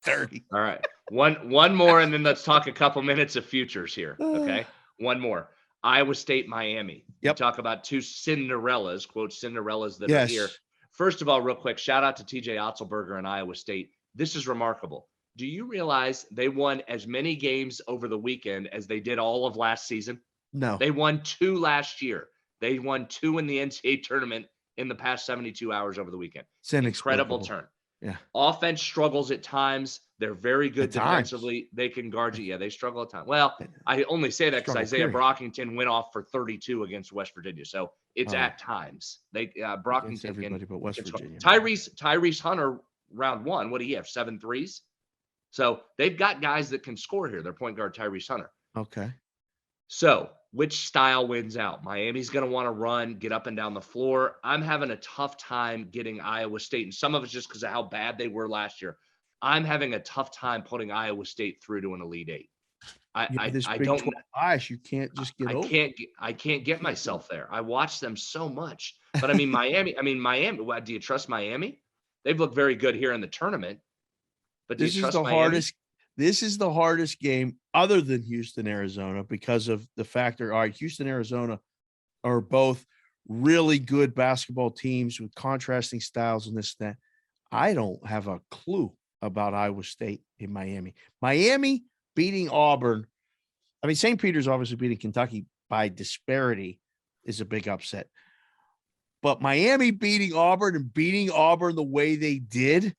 30. All right. One more, and then let's talk a couple minutes of futures here. Okay. One more. Iowa State, Miami. You Yep. talk about two Cinderellas, quote Cinderellas that are here. Yes. First of all, real quick, shout out to TJ Otzelberger and Iowa State. This is remarkable. Do you realize they won as many games over the weekend as they did all of last season? No. They won 2 last year. They won 2 in the NCAA tournament in the past 72 hours over the weekend. It's Incredible inexplicable. turn. Yeah. Offense struggles at times. They're very good At times. defensively. They can guard you. Yeah, they struggle at times. Well, I only say that because Struggle, Isaiah period. Brockington went off for 32 against West Virginia. So it's at times. They Against Brockington everybody but West Virginia. Tyrese Hunter round 1. What do you have? 7 threes. So they've got guys that can score here. Their point guard Tyrese Hunter. Okay. So which style wins out? Miami's going to want to run, get up and down the floor. I'm having a tough time getting Iowa State, and some of it's just because of how bad they were last year. I'm having a tough time putting Iowa State through to an Elite Eight. I don't. You can't just get over. I can't get myself there. I watch them so much, but I mean Miami. Miami. Do you trust Miami? They've looked very good here in the tournament. But do you trust Miami? This is the hardest game other than Houston, Arizona, because of the factor. All right, Houston, Arizona are both really good basketball teams with contrasting styles and this, that. I don't have a clue about Iowa State in Miami. Miami beating Auburn. I mean, St. Peter's obviously beating Kentucky by disparity is a big upset. But Miami beating Auburn and beating Auburn the way they did,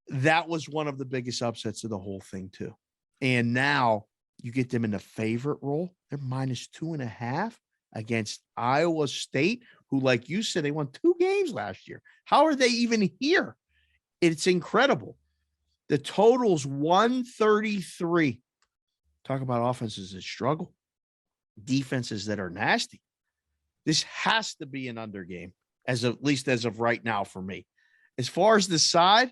that was one of the biggest upsets of the whole thing, too. And now you get them in the favorite role. They're -2.5 against Iowa State, who, like you said, they won 2 games last year. How are they even here? It's incredible. The total's 133. Talk about offenses that struggle, defenses that are nasty. This has to be an under game, at least as of right now for me. As far as the side,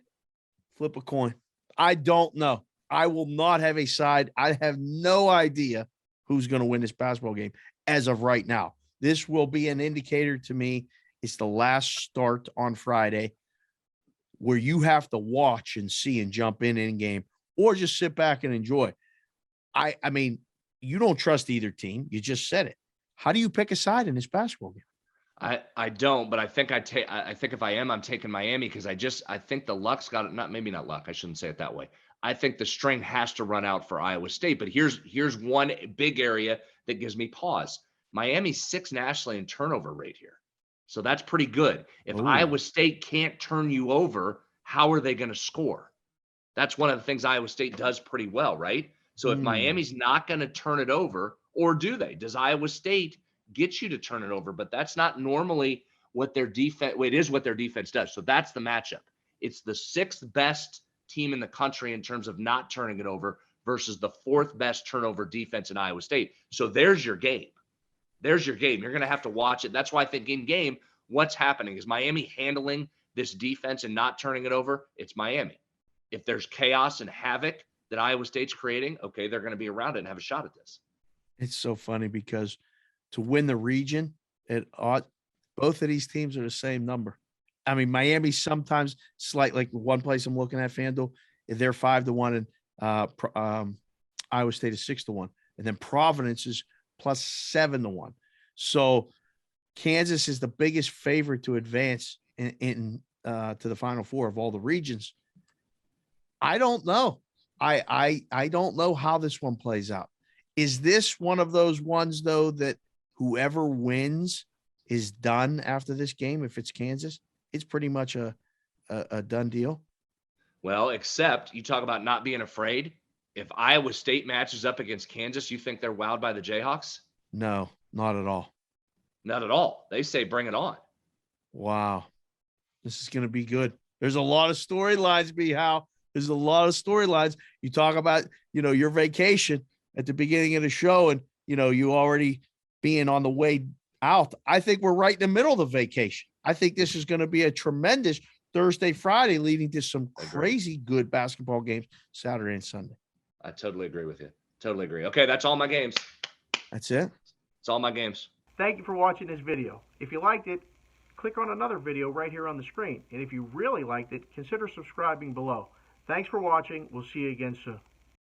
flip a coin. I don't know. I will not have a side. I have no idea who's going to win this basketball game as of right now. This will be an indicator to me. It's the last start on Friday where you have to watch and see and jump in game or just sit back and enjoy. I mean, you don't trust either team. You just said it. How do you pick a side in this basketball game? I don't, but I think if I am, I'm taking Miami because I think the luck's got it. Maybe not luck. I shouldn't say it that way. I think the string has to run out for Iowa State. But here's one big area that gives me pause. Miami's 6th nationally in turnover rate here. So that's pretty good. If Iowa State can't turn you over, how are they going to score? That's one of the things Iowa State does pretty well, right? So if Miami's not going to turn it over, or do they? Does Iowa State get you to turn it over? But that's not normally what their defense – it is what their defense does. So that's the matchup. It's the 6th best team in the country in terms of not turning it over versus the 4th best turnover defense in Iowa State. So there's your game. There's your game. You're going to have to watch it. That's why I think in game, what's happening? Is Miami handling this defense and not turning it over? It's Miami. If there's chaos and havoc that Iowa State's creating, okay, they're going to be around it and have a shot at this. It's so funny because to win the region, both of these teams are the same number. I mean, Miami sometimes slight, like one place I'm looking at, FanDuel, they're 5-1 and Iowa State is 6-1. And then Providence is plus 7-1. So Kansas is the biggest favorite to advance to the Final Four of all the regions. I don't know. I don't know how this one plays out. Is this one of those ones, though, that whoever wins is done after this game? If it's Kansas, it's pretty much a done deal. Well, except you talk about not being afraid. If Iowa State matches up against Kansas, you think they're wowed by the Jayhawks? No, not at all. Not at all. They say bring it on. Wow. This is going to be good. There's a lot of storylines, B-How. There's a lot of storylines. You talk about, your vacation at the beginning of the show and, you already being on the way out. I think we're right in the middle of the vacation. I think this is going to be a tremendous Thursday, Friday, leading to some crazy good basketball games Saturday and Sunday. I totally agree with you. Totally agree. Okay, that's all my games. That's it? That's all my games. Thank you for watching this video. If you liked it, click on another video right here on the screen. And if you really liked it, consider subscribing below. Thanks for watching. We'll see you again soon.